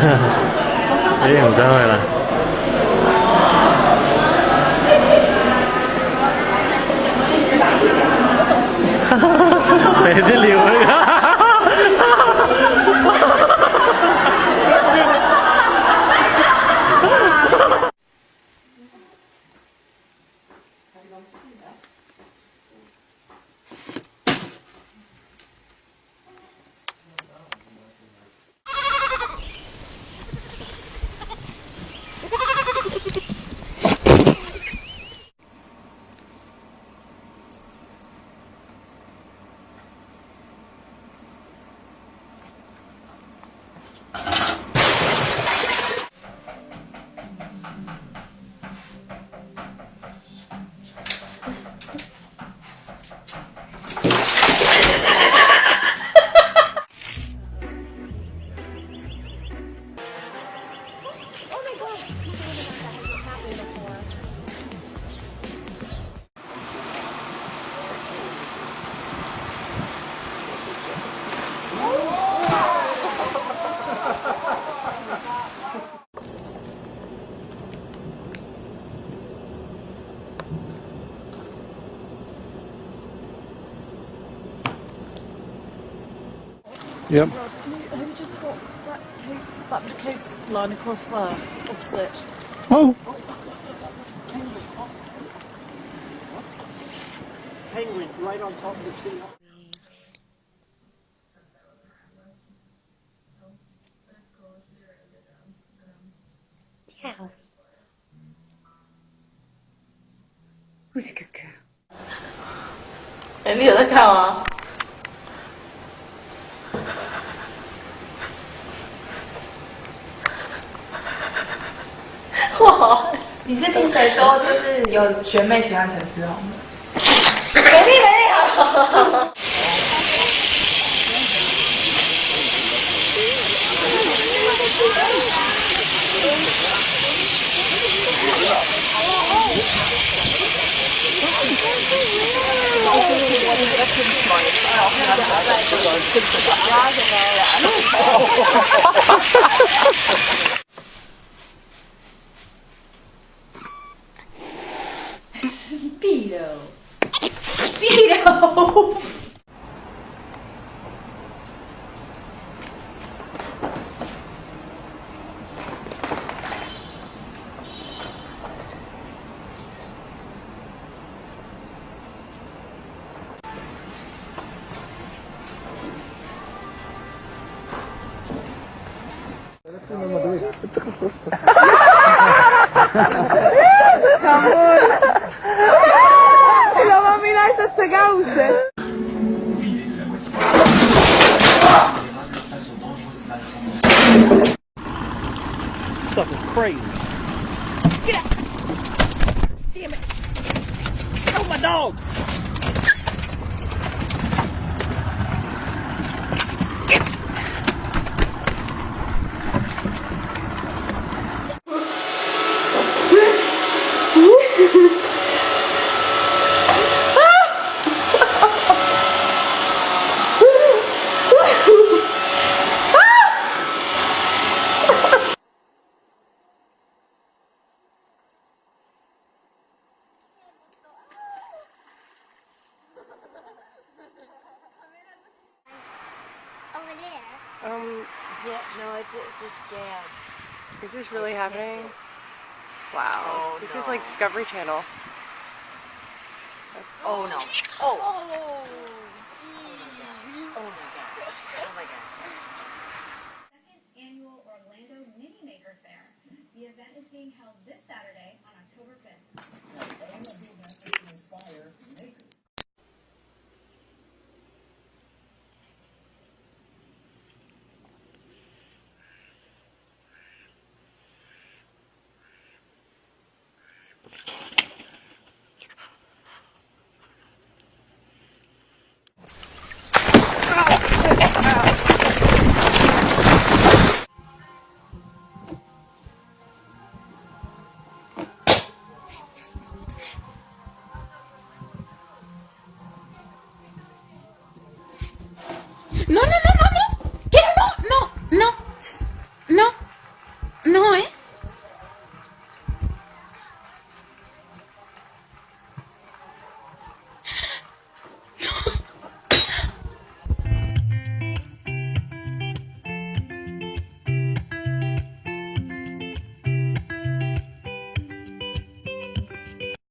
唔想去啦。你啲料嚟㗎。Yep. Have you just got that coastline across there, opposite? Oh. Penguin right on top of the sea. Yeah. Who's a good girl? 哎，你有在看吗？哇！你是听谁说就是有学妹喜欢陈思宏的？没有。Speedo. Speedo. Sucker's crazy. Get out! Damn it! Oh, my dog! Over there. Yeah, no, it's a scam. Is this really happening? Wow. Oh, this no. is like Discovery Channel. Oh no. Oh. Oh, Oh my gosh. Oh my gosh. Second annual Orlando Mini Maker Fair. The event is being held this